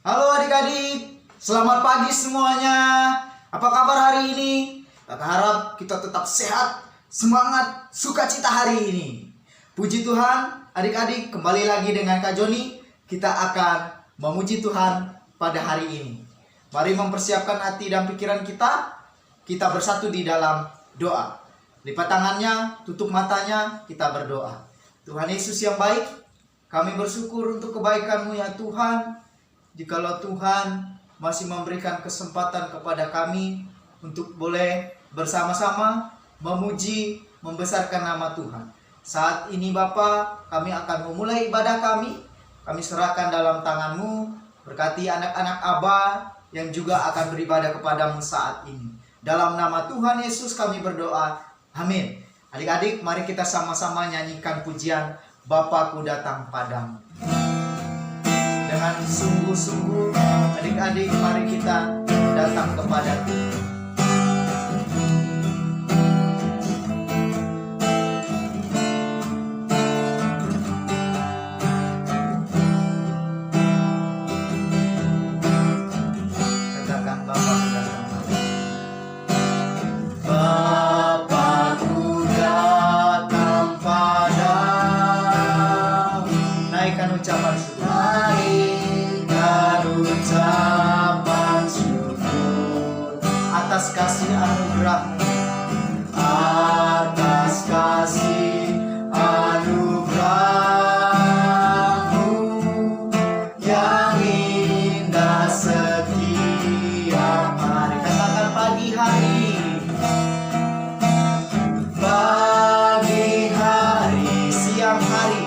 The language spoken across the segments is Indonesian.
Halo adik-adik, selamat pagi semuanya. Apa kabar hari ini? Kakak harap kita tetap sehat, semangat, sukacita hari ini. Puji Tuhan, adik-adik, kembali lagi dengan Kak Joni. Kita akan memuji Tuhan pada hari ini. Mari mempersiapkan hati dan pikiran kita. Kita bersatu di dalam doa. Lipat tangannya, tutup matanya, kita berdoa. Tuhan Yesus yang baik, kami bersyukur untuk kebaikan-Mu ya Tuhan. Jikalau Tuhan masih memberikan kesempatan kepada kami untuk boleh bersama-sama memuji, membesarkan nama Tuhan. Saat ini Bapa, kami akan memulai ibadah kami. Kami serahkan dalam tangan-Mu. Berkati anak-anak Abah yang juga akan beribadah kepadamu saat ini. Dalam nama Tuhan Yesus kami berdoa. Amin. Adik-adik, mari kita sama-sama nyanyikan pujian Bapakku datang padamu. Dengan sungguh-sungguh, adik-adik, mari kita datang kepada Tuhan. Katakan Bapakku datang padamu. Bapakku datang padamu. Naikkan ucapan syukur. Ucapan syukur atas kasih anugerah-Mu, atas kasih anugerah-Mu yang indah setiap hari. Katakan pagi hari, siang hari,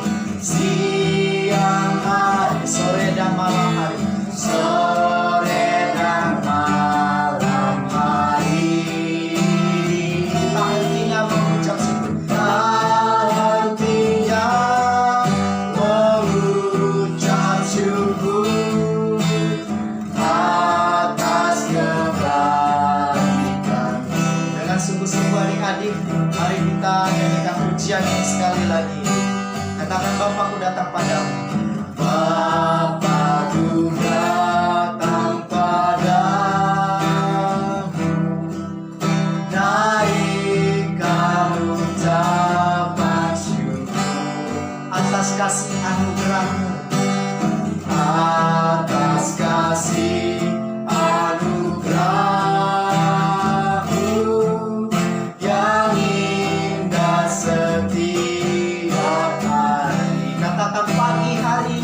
sore dan malam hari. Sore dan malam hari, tak hentinya mengucap syukur, tak hentinya mengucap syukur atas kebaikan. Dengan sungguh-sungguh adik-adik, mari kita nyanyikan pujian ini sekali lagi. Katakan Bapakku datang padamu. Bapakku datang padamu, naikkan ucapan syukur atas kasih anugerah-Mu, atas kasih anugerah-Mu yang indah setiap hari. Katakan pagi hari,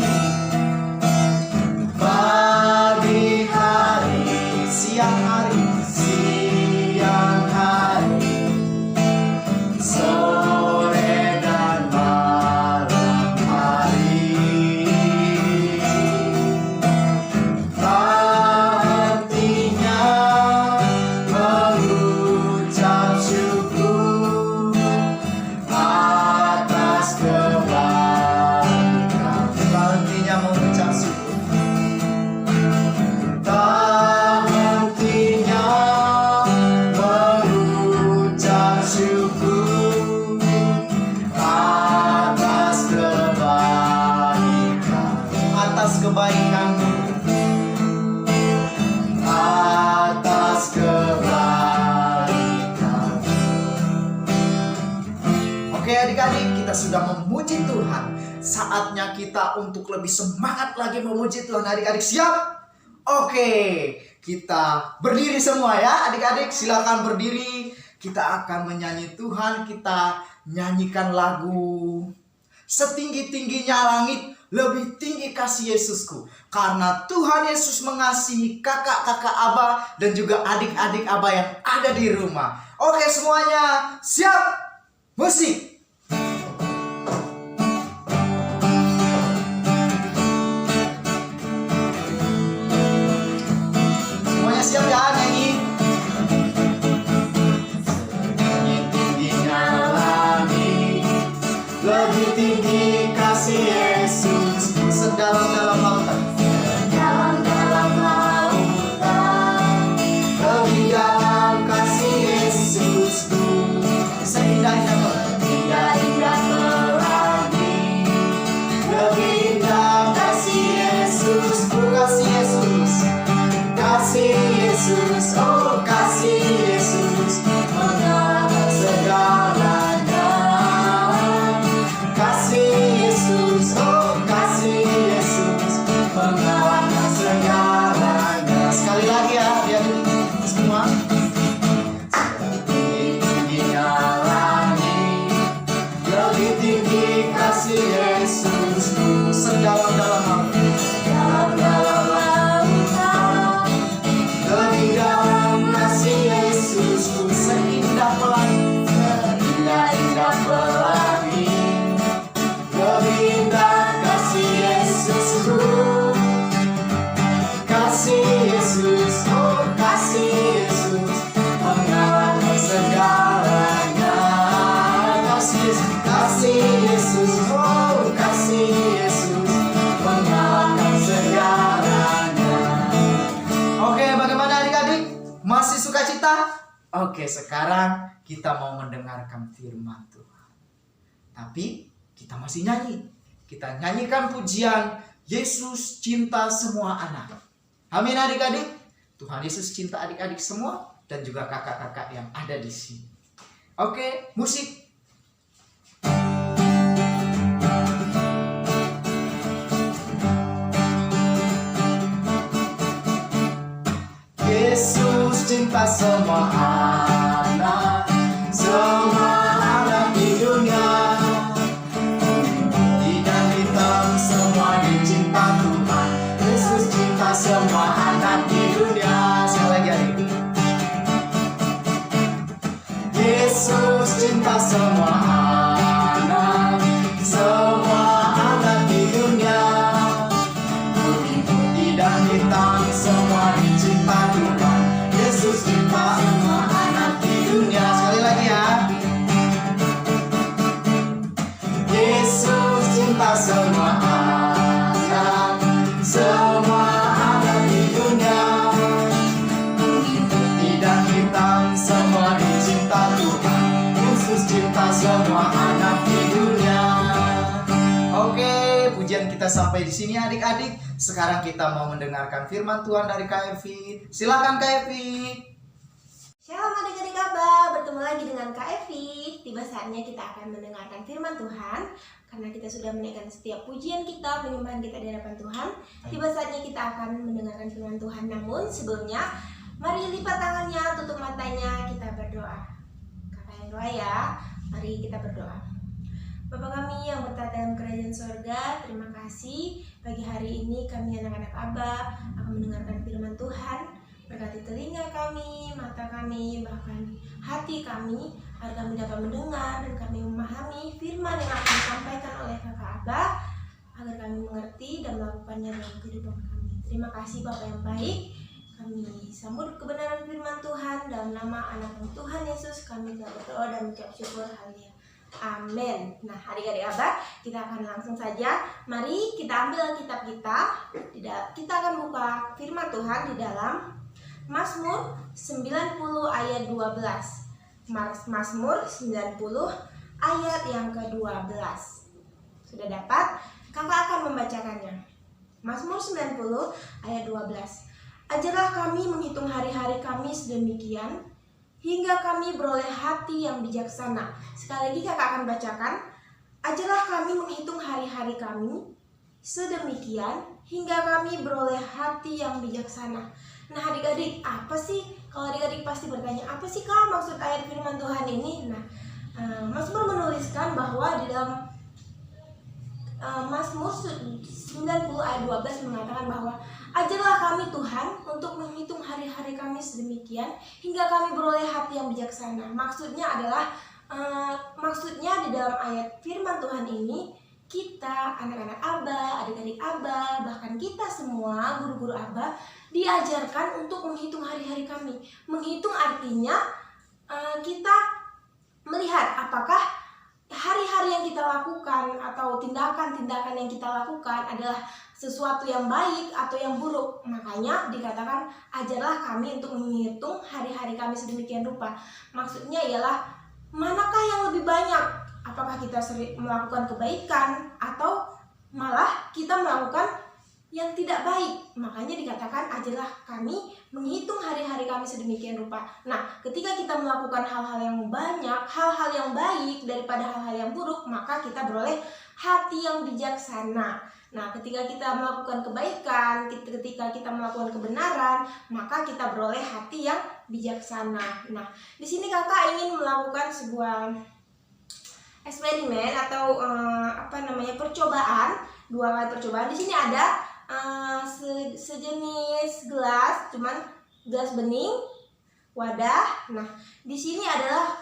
siang hari, sore dan malam hari. Tak hentinya mengucap syukur atas kebaikan. Tak hentinya mengucap syukur. Tak hentinya mengucap syukur atas kebaikan, atas kebaikan-Mu, atas kebaikan. Oke adik-adik, kita sudah memuji Tuhan. Saatnya kita untuk lebih semangat lagi memuji Tuhan. Adik-adik siap? Oke, kita berdiri semua ya adik-adik, silakan berdiri. Kita akan menyanyi Tuhan, kita nyanyikan lagu Setinggi-tingginya langit, lebih tinggi kasih Yesusku. Karena Tuhan Yesus mengasihi kakak-kakak Abah dan juga adik-adik Abah yang ada di rumah. Oke semuanya, siap? Musik! Siap ya nyanyi. Tinggi-tingginya langit, lebih tinggi kasih Yesus. Sedalam-dalam lautan, sedalam-dalam lautan, lebih dalam kasih Yesusku. Seindah-indahnya Yesus, oh kasih Yesus mengalahkan segalanya. Kasih Yesus, oh kasih Yesus mengalahkan segalanya. Sekali lagi ya, biar semua. Tingginya langit, lebih tinggi kasih Yesusku, sedalam-dalam dalam lautan, lebih dalam kasih Yesusku, seindah pelangi, seindah-indah pelangi, lebih indah kasih Yesusku. Kasih Yesus, oh kasih Yesus mengalahkan segalanya. Kasih Yesus, oh kasih Yesus mengalahkan segalanya. Oke, bagaimana adik-adik? Masih sukacita? Oke, sekarang kita mau mendengarkan firman Tuhan. Tapi kita masih nyanyi. Kita nyanyikan pujian Yesus cinta semua anak. Amin adik-adik. Tuhan Yesus cinta adik-adik semua dan juga kakak-kakak yang ada di sini. Oke, musik. Yesus cinta semua anak di dunia. Putih dan hitam semua dicinta Tuhan. Yesus cinta semua anak di dunia. Sekali lagi adik. Yesus cinta semua anak di dunia. Putih dan hitam semua dicinta Tuhan. Yesus cinta semua anak di dunia. Sekali lagi ya. Yesus cinta semua anak di dunia. Putih dan hitam semua dicinta Tuhan. Yesus cinta semua anak di dunia. Oke, pujian kita sampai di sini adik-adik. Sekarang kita mau mendengarkan firman Tuhan dari Kak Evi. Silakan Kak Evi. Shalom adik-adik Abah, bertemu lagi dengan Kak Evi. Tiba saatnya kita akan mendengarkan firman Tuhan. Karena kita sudah menaikkan setiap pujian kita, penyembahan kita di hadapan Tuhan. Tiba saatnya kita akan mendengarkan firman Tuhan. Namun sebelumnya, mari lipat tangannya, tutup matanya, kita berdoa. Kakak yang doa ya, mari kita berdoa. Bapa kami yang bertata dalam kerajaan sorga, terima kasih pagi hari ini kami anak-anak Abah akan mendengarkan firman Tuhan. Berkati telinga kami, mata kami, bahkan hati kami, agar kami dapat mendengar dan kami memahami firman yang akan disampaikan oleh kakak Abah, agar kami mengerti dan melakukannya dalam kehidupan kami. Terima kasih Bapa yang baik. Kami sambut kebenaran firman Tuhan dalam nama anak Tuhan Yesus. Kami telah berdoa dan mengucap syukur. Haleluya. Amin. Nah, adik-adik Abah, kita akan langsung saja. Mari kita ambil Alkitab kita. Kita akan buka firman Tuhan di dalam Mazmur 90 ayat 12. Mazmur 90 ayat yang ke-12. Sudah dapat? Kakak akan membacakannya. Mazmur 90 ayat 12. Ajarlah kami menghitung hari-hari kami sedemikian, hingga kami beroleh hati yang bijaksana. Sekali lagi kakak akan bacakan. Ajarlah kami menghitung hari-hari kami sedemikian, hingga kami beroleh hati yang bijaksana. Nah adik-adik, apa sih? Kalau adik-adik pasti bertanya, apa sih Kak maksud ayat firman Tuhan ini? Nah, Mazmur menuliskan bahwa di dalam Mazmur 90 ayat 12 mengatakan bahwa ajarlah kami Tuhan untuk menghitung hari-hari kami sedemikian hingga kami beroleh hati yang bijaksana. Maksudnya adalah maksudnya di dalam ayat firman Tuhan ini, kita anak-anak Abah, adik-adik Abah, bahkan kita semua guru-guru Abah diajarkan untuk menghitung hari-hari kami. Menghitung artinya kita melihat apakah hari-hari yang kita lakukan atau tindakan-tindakan yang kita lakukan adalah sesuatu yang baik atau yang buruk. Makanya dikatakan ajarlah kami untuk menghitung hari-hari kami sedemikian rupa. Maksudnya ialah manakah yang lebih banyak? Apakah kita sering melakukan kebaikan atau malah kita melakukan yang tidak baik. Makanya dikatakan ajarlah kami menghitung hari-hari kami sedemikian rupa. Nah, ketika kita melakukan hal-hal yang banyak, hal-hal yang baik daripada hal-hal yang buruk, maka kita beroleh hati yang bijaksana. Nah, ketika kita melakukan kebaikan, ketika kita melakukan kebenaran, maka kita beroleh hati yang bijaksana. Nah, di sini kakak ingin melakukan sebuah eksperimen atau percobaan, 2 kali percobaan. Di sini ada sejenis gelas, cuman gelas bening, wadah. Nah, di sini adalah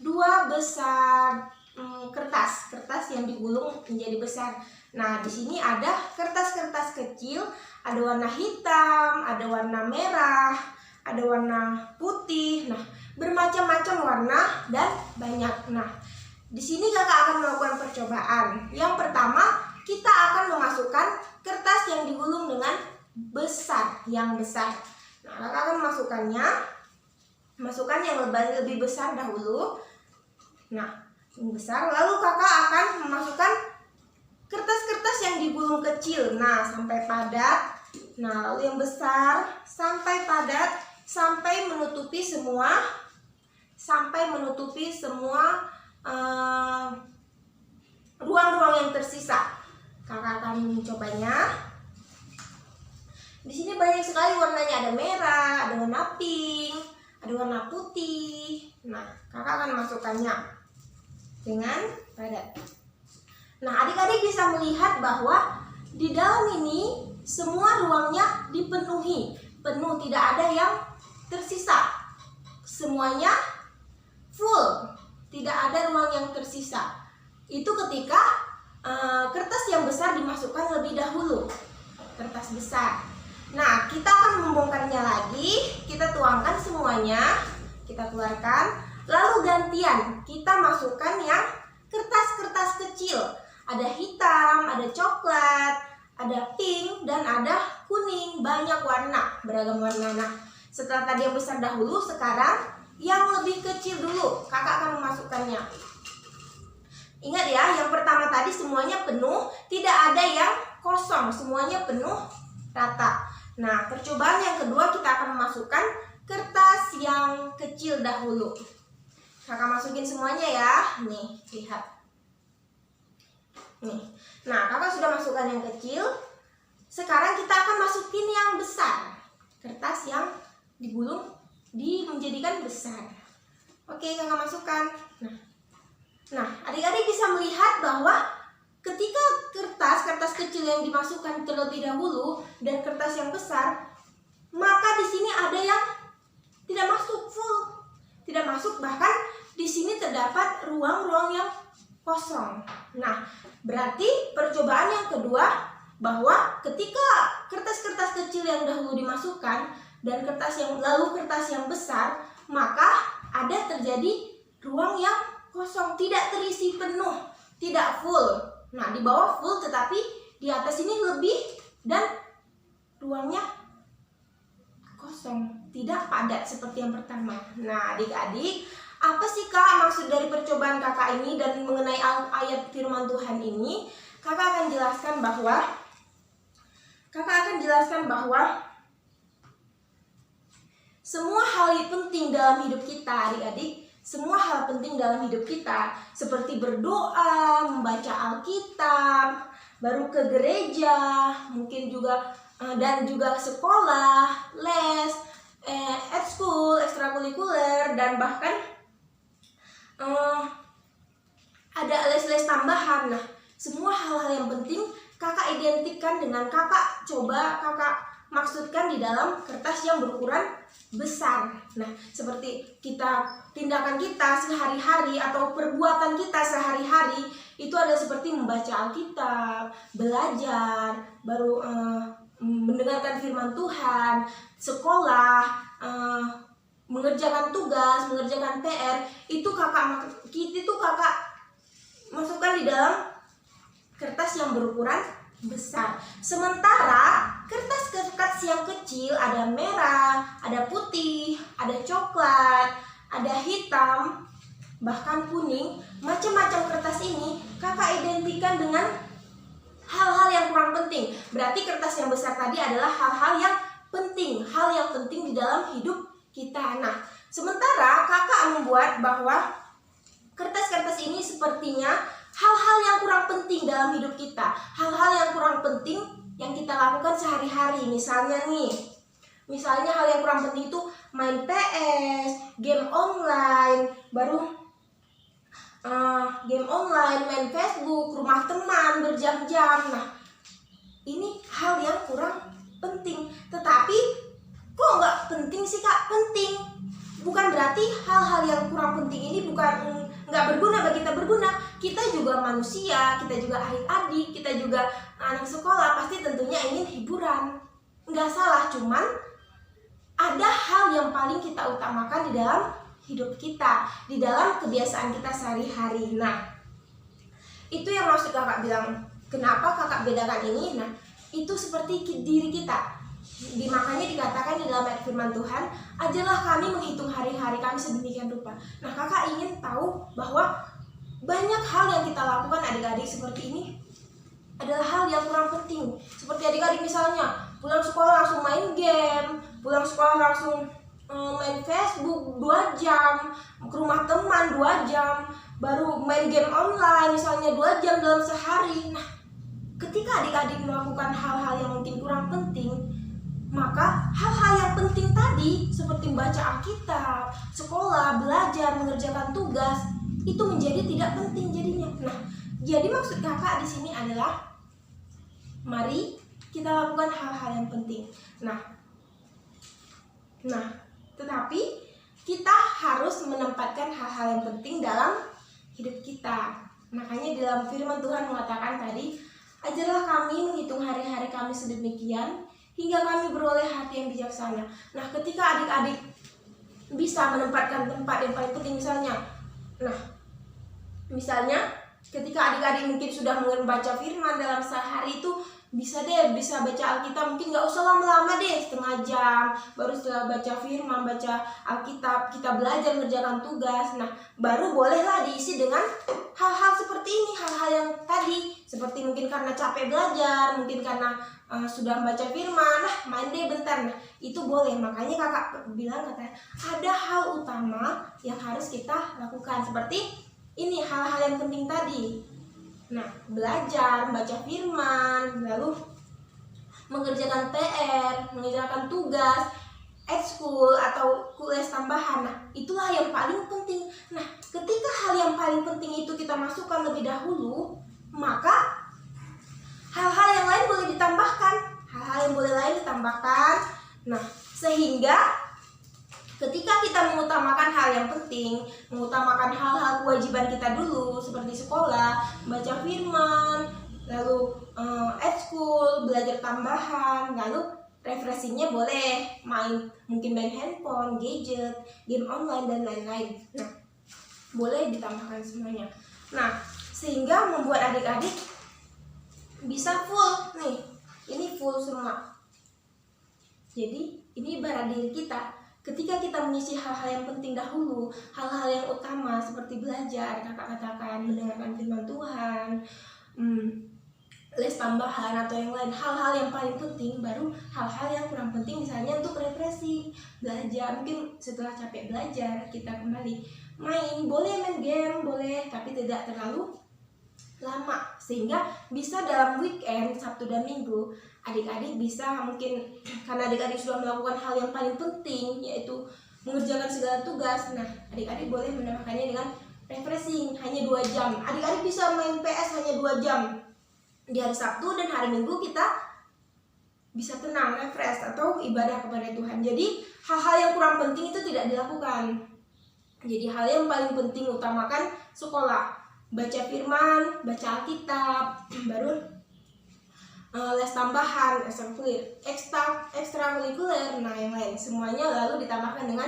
2 besar kertas yang digulung menjadi besar. Nah, di sini ada kertas-kertas kecil, ada warna hitam, ada warna merah, ada warna putih. Nah, bermacam-macam warna dan banyak. Nah, di sini kakak akan melakukan percobaan. Yang pertama, kita akan memasukkan kertas yang digulung dengan yang besar. Nah, kakak akan masukkan yang lebih besar dahulu. Nah, yang besar. Lalu kakak akan memasukkan kertas-kertas yang digulung kecil. Nah, sampai padat. Nah, lalu yang besar sampai padat, sampai menutupi semua ruang-ruang yang tersisa. Kakak akan mencobanya. Di sini banyak sekali warnanya, ada merah, ada warna pink, ada warna putih. Nah, kakak akan masukkannya dengan padat. Nah, adik-adik bisa melihat bahwa di dalam ini semua ruangnya dipenuhi, penuh, tidak ada yang tersisa. Semuanya full, tidak ada ruang yang tersisa. Itu ketika kertas yang besar dimasukkan lebih dahulu, kertas besar. Nah, kita akan membongkarnya lagi, kita tuangkan semuanya, kita keluarkan, lalu gantian kita masukkan yang kertas-kertas kecil. Ada hitam, ada coklat, ada pink, dan ada kuning, banyak warna, beragam warna. Nah, setelah tadi yang besar dahulu, sekarang yang lebih kecil dulu, kakak akan memasukkannya. Ingat ya, yang pertama tadi semuanya penuh, tidak ada yang kosong, semuanya penuh rata. Nah, percobaan yang kedua kita akan memasukkan kertas yang kecil dahulu. Kakak masukin semuanya ya, nih, lihat. Nih. Nah, kakak sudah masukkan yang kecil. Sekarang kita akan masukin yang besar. Kertas yang digulung menjadikan besar. Oke, kakak masukkan. Nah, adik-adik bisa melihat bahwa ketika kertas kecil yang dimasukkan terlebih dahulu dan kertas yang besar, maka di sini ada yang tidak masuk full. Tidak masuk, bahkan di sini terdapat ruang-ruang yang kosong. Nah, berarti percobaan yang kedua bahwa ketika kertas-kertas kecil yang dahulu dimasukkan dan kertas yang besar, maka ada terjadi ruang yang kosong, tidak terisi penuh, tidak full. Nah, di bawah full tetapi di atas ini lebih dan ruangnya kosong, tidak padat seperti yang pertama. Nah, adik-adik, apa sih Kak maksud dari percobaan kakak ini dan mengenai ayat firman Tuhan ini? Kakak akan jelaskan bahwa semua hal penting dalam hidup kita, adik-adik. Semua hal penting dalam hidup kita, seperti berdoa, membaca Alkitab, baru ke gereja, mungkin juga dan juga sekolah, les, at school, ekstrakurikuler, dan bahkan ada les-les tambahan. Nah, semua hal-hal yang penting kakak identikan dengan kakak maksudkan di dalam kertas yang berukuran besar. Nah, seperti tindakan kita sehari-hari atau perbuatan kita sehari-hari itu ada seperti membaca Alkitab, belajar, baru mendengarkan firman Tuhan, sekolah, mengerjakan tugas, mengerjakan PR, itu kakak masukkan di dalam kertas yang berukuran besar. Sementara kertas-kertas yang kecil ada merah, ada putih, ada coklat, ada hitam, bahkan kuning, macam-macam kertas ini kakak identikan dengan hal-hal yang kurang penting. Berarti kertas yang besar tadi adalah hal-hal yang penting, hal yang penting di dalam hidup kita. Nah, sementara kakak membuat bahwa kertas-kertas ini sepertinya hal-hal yang kurang penting dalam hidup kita, hal-hal yang kurang penting yang kita lakukan sehari-hari. Misalnya hal yang kurang penting itu main PS, game online, main Facebook, rumah teman berjam-jam. Nah, ini hal yang kurang penting. Tetapi kok nggak penting sih kak? Penting. Bukan berarti hal-hal yang kurang penting ini bukan nggak berguna bagi kita, berguna. Kita juga manusia, kita juga adik-adik, kita juga anak sekolah, pasti tentunya ingin hiburan. Nggak salah, cuman ada hal yang paling kita utamakan di dalam hidup kita, di dalam kebiasaan kita sehari-hari. Nah, itu yang maksud kakak bilang, kenapa kakak bedakan ini? Nah, itu seperti diri kita. Makanya dikatakan di dalam ayat firman Tuhan, ajarlah kami menghitung hari-hari kami sedemikian rupa. Nah, kakak ingin tahu bahwa banyak hal yang kita lakukan adik-adik seperti ini adalah hal yang kurang penting. Seperti adik-adik misalnya pulang sekolah langsung main game, pulang sekolah langsung main Facebook 2 jam, ke rumah teman 2 jam, baru main game online misalnya 2 jam dalam sehari. Nah, ketika adik-adik melakukan hal-hal yang mungkin kurang penting, maka hal-hal yang penting tadi seperti membaca Alkitab, sekolah, belajar, mengerjakan tugas itu menjadi tidak penting jadinya. Nah, jadi maksud kakak di sini adalah mari kita lakukan hal-hal yang penting. Nah, tetapi kita harus menempatkan hal-hal yang penting dalam hidup kita. Makanya dalam firman Tuhan mengatakan tadi, ajarlah kami menghitung hari-hari kami sedemikian hingga kami beroleh hati yang bijaksana. Nah, ketika adik-adik bisa menempatkan tempat yang paling penting misalnya ketika adik-adik mungkin sudah membaca firman dalam sehari itu bisa baca Alkitab, mungkin nggak usah lama-lama deh, setengah jam, baru setelah baca firman, baca Alkitab, kita belajar mengerjakan tugas. Nah, baru bolehlah diisi dengan hal-hal seperti ini, hal-hal yang tadi, seperti mungkin karena capek belajar, mungkin karena sudah membaca firman, main deh bentar. Nah, itu boleh. Makanya kakak bilang katanya ada hal utama yang harus kita lakukan, seperti ini hal-hal yang penting tadi. Nah, belajar, baca firman, lalu mengerjakan PR, mengerjakan tugas, ekskul atau les tambahan. Nah, itulah yang paling penting. Nah, ketika hal yang paling penting itu kita masukkan lebih dahulu, maka hal-hal yang lain boleh ditambahkan. Nah, sehingga ketika kita mengutamakan hal yang penting, mengutamakan hal-hal kewajiban kita dulu seperti sekolah, baca firman, lalu ekskul, belajar tambahan, lalu refreshingnya boleh mungkin main handphone, gadget, game online dan lain-lain. Nah, boleh ditambahkan semuanya. Nah, sehingga membuat adik-adik bisa full nih. Ini full semua. Jadi ini ibarat diri kita. Ketika kita mengisi hal-hal yang penting dahulu, hal-hal yang utama seperti belajar, kakak katakan, mendengarkan firman Tuhan, les tambahan atau yang lain, hal-hal yang paling penting, baru hal-hal yang kurang penting misalnya untuk refreshing, belajar, mungkin setelah capek belajar kita kembali boleh main game, boleh, tapi tidak terlalu lama, sehingga bisa dalam weekend, Sabtu dan Minggu, adik-adik bisa mungkin karena adik-adik sudah melakukan hal yang paling penting, yaitu mengerjakan segala tugas. Nah, adik-adik boleh menambahkannya dengan refreshing hanya 2 jam. Adik-adik bisa main PS hanya 2 jam di hari Sabtu, dan hari Minggu kita bisa tenang, refresh atau ibadah kepada Tuhan. Jadi hal-hal yang kurang penting itu tidak dilakukan. Jadi hal yang paling penting utamakan sekolah, baca firman, baca Alkitab, baru les tambahan, ekstrakurikuler, nah yang lain semuanya lalu ditambahkan dengan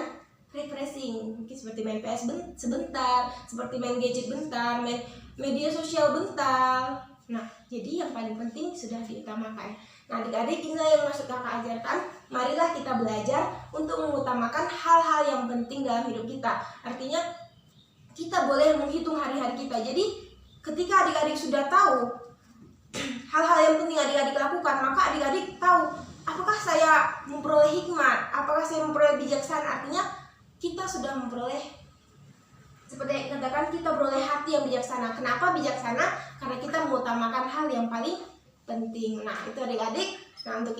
refreshing, mungkin seperti main PS sebentar, seperti main gadget bentar, main media sosial bentar. Nah, jadi yang paling penting sudah diutamakan. Nah, adik-adik, inilah yang masuk kakak ajarkan. Marilah kita belajar untuk mengutamakan hal-hal yang penting dalam hidup kita. Artinya kita boleh menghitung hari-hari kita. Jadi ketika adik-adik sudah tahu hal-hal yang penting adik-adik lakukan, maka adik-adik tahu apakah saya memperoleh hikmat, apakah saya memperoleh bijaksana. Artinya kita sudah memperoleh, seperti yang katakan, kita beroleh hati yang bijaksana. Kenapa bijaksana? Karena kita mengutamakan hal yang paling penting. Nah itu adik-adik. Nah untuk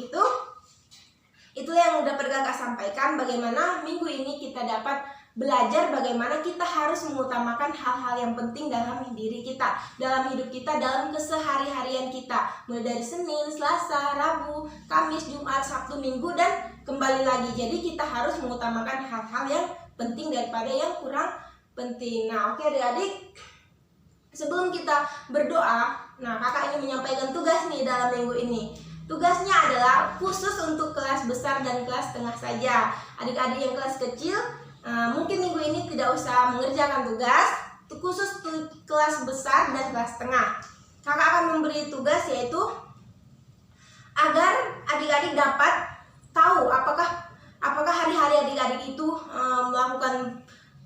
itulah yang dapat kakak sampaikan, bagaimana minggu ini kita dapat belajar bagaimana kita harus mengutamakan hal-hal yang penting dalam diri kita, dalam hidup kita, dalam kesehari-harian kita, mulai dari Senin, Selasa, Rabu, Kamis, Jumat, Sabtu, Minggu, dan kembali lagi. Jadi kita harus mengutamakan hal-hal yang penting daripada yang kurang penting. Nah oke adik-adik, sebelum kita berdoa, nah kakak ini menyampaikan tugas nih dalam minggu ini. Tugasnya adalah khusus untuk kelas besar dan kelas tengah saja. Adik-adik yang kelas kecil mungkin minggu ini tidak usah mengerjakan tugas. Khusus kelas besar dan kelas tengah, kakak akan memberi tugas, yaitu agar adik-adik dapat tahu apakah hari-hari adik-adik itu melakukan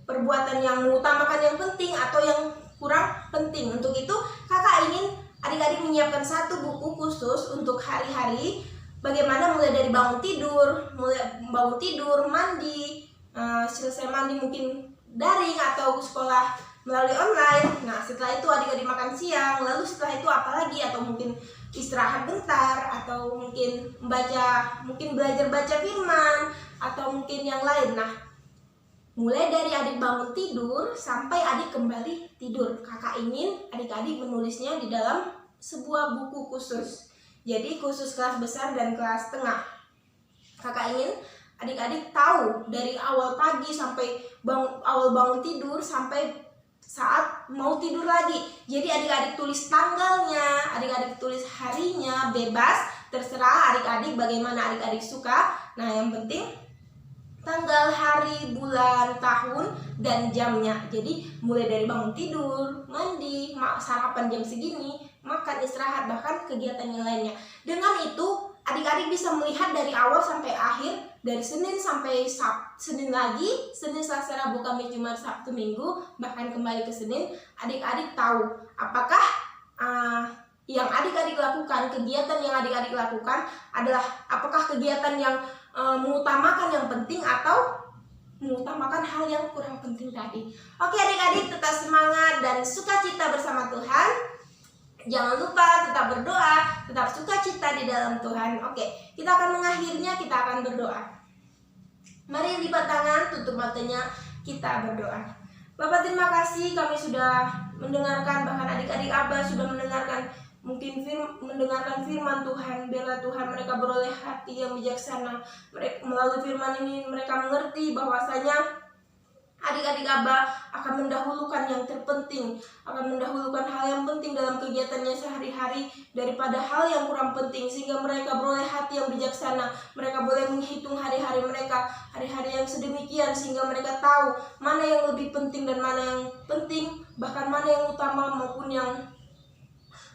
perbuatan yang mengutamakan yang penting atau yang kurang penting. Untuk itu kakak ingin adik-adik menyiapkan satu buku khusus untuk hari-hari, bagaimana mulai dari bangun tidur, mandi, selesai mandi mungkin daring atau sekolah melalui online. Nah setelah itu adik-adik makan siang, lalu setelah itu apa lagi, atau mungkin istirahat bentar, atau mungkin belajar baca firman, atau mungkin yang lain. Nah mulai dari adik bangun tidur sampai adik kembali tidur, kakak ingin adik-adik menulisnya di dalam sebuah buku khusus. Jadi khusus kelas besar dan kelas tengah. Kakak ingin adik-adik tahu dari awal pagi sampai awal bangun tidur sampai saat mau tidur lagi. Jadi adik-adik tulis tanggalnya, adik-adik tulis harinya, bebas, terserah adik-adik bagaimana adik-adik suka. Nah yang penting tanggal, hari, bulan, tahun, dan jamnya. Jadi mulai dari bangun tidur, mandi, sarapan jam segini, makan, istirahat, bahkan kegiatan yang lainnya. Dengan itu adik-adik bisa melihat dari awal sampai akhir, dari Senin sampai Senin lagi, Senin, Selasa, Rabu, Kamis, Jumat, Sabtu, Minggu, bahkan kembali ke Senin. Adik-adik tahu apakah yang adik-adik lakukan, kegiatan yang adik-adik lakukan adalah apakah kegiatan yang mengutamakan yang penting atau mengutamakan hal yang kurang penting tadi. Oke adik-adik, tetap semangat dan sukacita bersama Tuhan. Jangan lupa tetap berdoa, tetap sukacita di dalam Tuhan. Oke, kita akan mengakhirinya, kita akan berdoa. Mari lipat tangan, tutup matanya, kita berdoa. Bapak terima kasih, kami sudah mendengarkan, bahkan adik-adik Abah sudah mendengarkan mendengarkan firman Tuhan. Biarlah Tuhan mereka beroleh hati yang bijaksana. Melalui firman ini mereka mengerti bahwasanya adik-adik Abah akan mendahulukan yang terpenting, akan mendahulukan hal yang penting dalam kegiatannya sehari-hari daripada hal yang kurang penting, sehingga mereka beroleh hati yang bijaksana. Mereka boleh menghitung hari-hari mereka, hari-hari yang sedemikian, sehingga mereka tahu mana yang lebih penting dan mana yang penting, bahkan mana yang utama maupun yang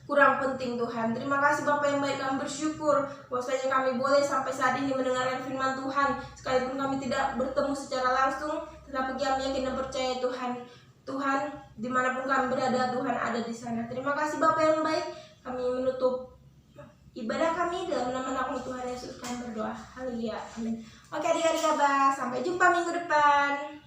kurang penting. Tuhan, terima kasih Bapak yang baik, kami bersyukur bahwasanya kami boleh sampai saat ini mendengarkan firman Tuhan, sekalipun kami tidak bertemu secara langsung, tetapi kami yakin dan percaya Tuhan dimanapun kami berada, Tuhan ada di sana. Terima kasih Bapak yang baik, kami menutup ibadah kami dalam nama Tuhan Yesus kami berdoa. Haleluya, amin. Oke adik-adik Abah, sampai jumpa minggu depan.